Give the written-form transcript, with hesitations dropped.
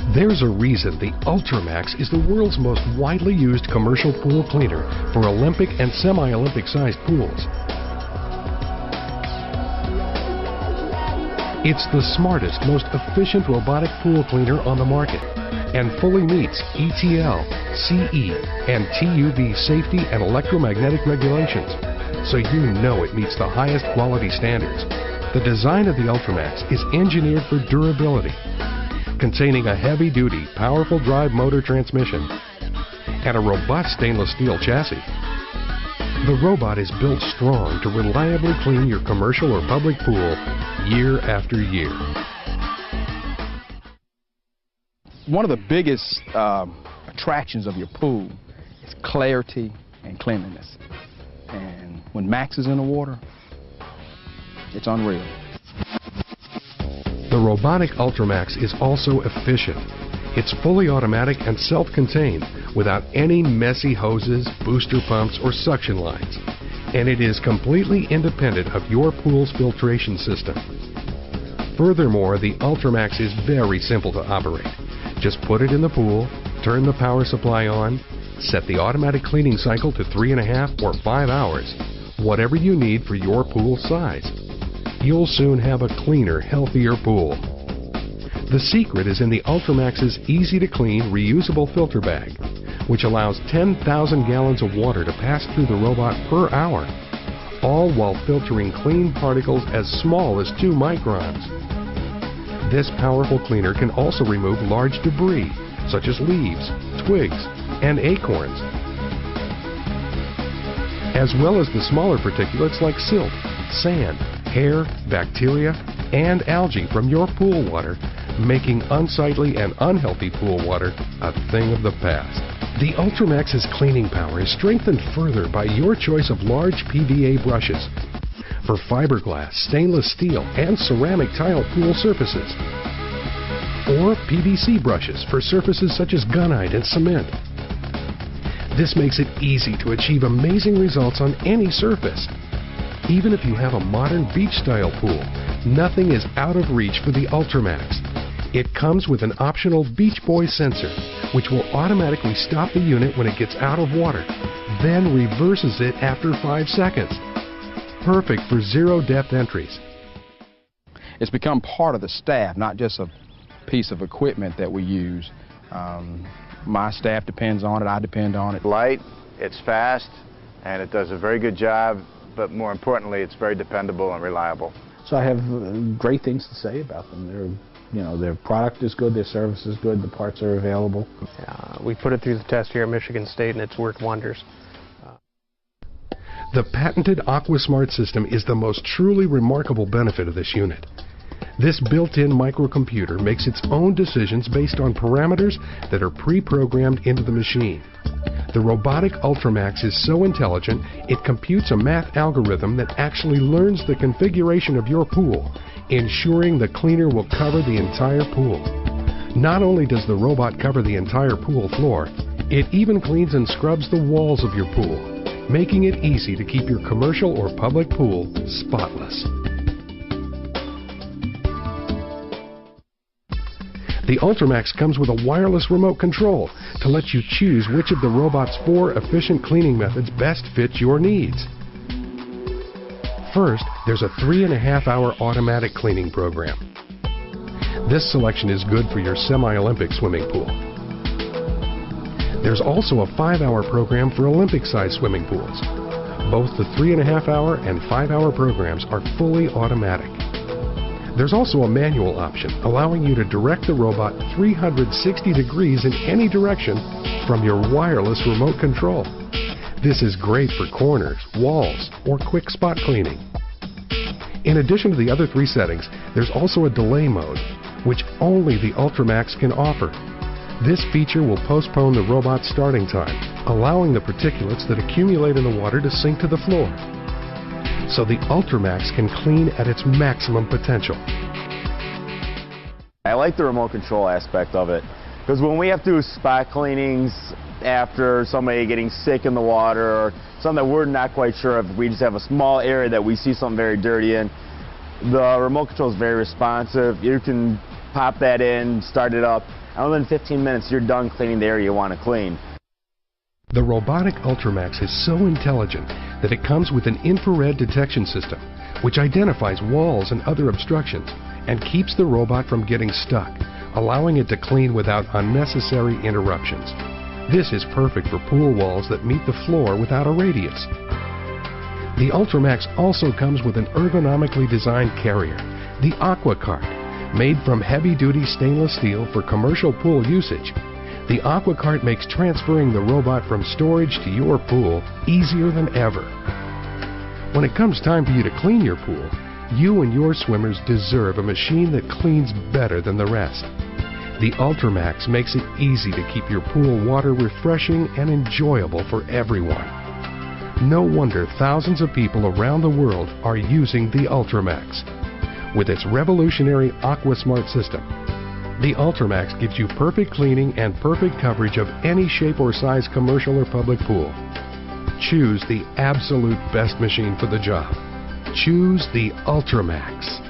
There's a reason the Ultramax is the world's most widely used commercial pool cleaner for Olympic and semi-Olympic sized pools. It's the smartest, most efficient robotic pool cleaner on the market and fully meets ETL, CE, and TUV safety and electromagnetic regulations, so you know it meets the highest quality standards. The design of the Ultramax is engineered for durability, containing a heavy-duty, powerful drive motor transmission and a robust stainless steel chassis. The robot is built strong to reliably clean your commercial or public pool year after year. One of the biggest attractions of your pool is clarity and cleanliness. And when Max is in the water, it's unreal. The robotic Ultramax is also efficient. It's fully automatic and self-contained without any messy hoses, booster pumps, or suction lines. And it is completely independent of your pool's filtration system. Furthermore, the Ultramax is very simple to operate. Just put it in the pool, turn the power supply on, set the automatic cleaning cycle to 3.5 or 5 hours, whatever you need for your pool size. You'll soon have a cleaner, healthier pool. The secret is in the Ultramax's easy-to-clean, reusable filter bag, which allows 10,000 gallons of water to pass through the robot per hour, all while filtering clean particles as small as 2 microns. This powerful cleaner can also remove large debris, such as leaves, twigs, and acorns, as well as the smaller particulates like silt, sand, hair, bacteria, and algae from your pool water, making unsightly and unhealthy pool water a thing of the past. The Ultramax's cleaning power is strengthened further by your choice of large PVA brushes for fiberglass, stainless steel, and ceramic tile pool surfaces, or PVC brushes for surfaces such as gunite and cement. This makes it easy to achieve amazing results on any surface. Even if you have a modern beach-style pool, nothing is out of reach for the Ultramax. It comes with an optional Beach Boy sensor, which will automatically stop the unit when it gets out of water, then reverses it after 5 seconds. Perfect for zero-depth entries. It's become part of the staff, not just a piece of equipment that we use. My staff depends on it, I depend on it. Light, it's fast, and it does a very good job, but more importantly, it's very dependable and reliable. So I have great things to say about them. Their product is good, their service is good, the parts are available. We put it through the test here at Michigan State, and it's worked wonders. The patented AquaSmart system is the most truly remarkable benefit of this unit. This built-in microcomputer makes its own decisions based on parameters that are pre-programmed into the machine. The robotic Ultramax is so intelligent, it computes a math algorithm that actually learns the configuration of your pool, ensuring the cleaner will cover the entire pool. Not only does the robot cover the entire pool floor, it even cleans and scrubs the walls of your pool, making it easy to keep your commercial or public pool spotless. The Ultramax comes with a wireless remote control to let you choose which of the robot's 4 efficient cleaning methods best fit your needs. First, there's a 3.5-hour automatic cleaning program. This selection is good for your semi-Olympic swimming pool. There's also a 5-hour program for Olympic-sized swimming pools. Both the 3.5-hour and 5-hour programs are fully automatic. There's also a manual option, allowing you to direct the robot 360 degrees in any direction from your wireless remote control. This is great for corners, walls, or quick spot cleaning. In addition to the other 3 settings, there's also a delay mode, which only the Ultramax can offer. This feature will postpone the robot's starting time, allowing the particulates that accumulate in the water to sink to the floor, so the Ultramax can clean at its maximum potential. I like the remote control aspect of it, because when we have to do spot cleanings after somebody getting sick in the water or something that we're not quite sure of, we just have a small area that we see something very dirty in, the remote control is very responsive. You can pop that in, start it up. and within 15 minutes you're done cleaning the area you want to clean. The robotic Ultramax is so intelligent that it comes with an infrared detection system, which identifies walls and other obstructions and keeps the robot from getting stuck, allowing it to clean without unnecessary interruptions. This is perfect for pool walls that meet the floor without a radius. The Ultramax also comes with an ergonomically designed carrier, the Aquabot, made from heavy-duty stainless steel for commercial pool usage. The Aquabot makes transferring the robot from storage to your pool easier than ever. When it comes time for you to clean your pool, you and your swimmers deserve a machine that cleans better than the rest. The Ultramax makes it easy to keep your pool water refreshing and enjoyable for everyone. No wonder thousands of people around the world are using the Ultramax. With its revolutionary AquaSmart system, the Ultramax gives you perfect cleaning and perfect coverage of any shape or size commercial or public pool. Choose the absolute best machine for the job. Choose the Ultramax.